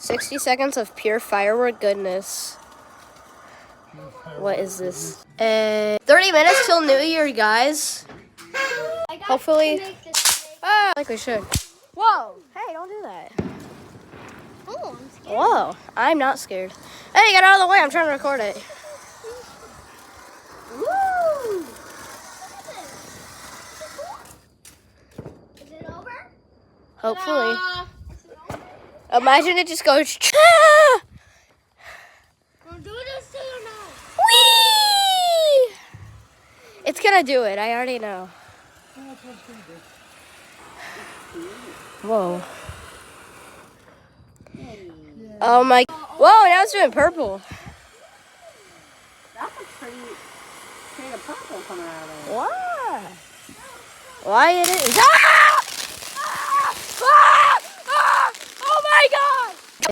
60 seconds of pure firework goodness. What is this? 30 minutes till New Year, guys. Hopefully. I think we should. Whoa! Hey, don't do that. Oh, I'm scared. Whoa! I'm not scared. Hey, get out of the way! I'm trying to record it. Woo! Is it over? Hopefully. Is it over? Imagine it just goes. Don't do this to you now. Whee! It's gonna do it. I already know. Whoa. Oh my. Whoa, now it's doing purple. That's a pretty shade of purple coming out of it. Why? Why it is? Ah! Ah! Ah! Ah! Oh my God!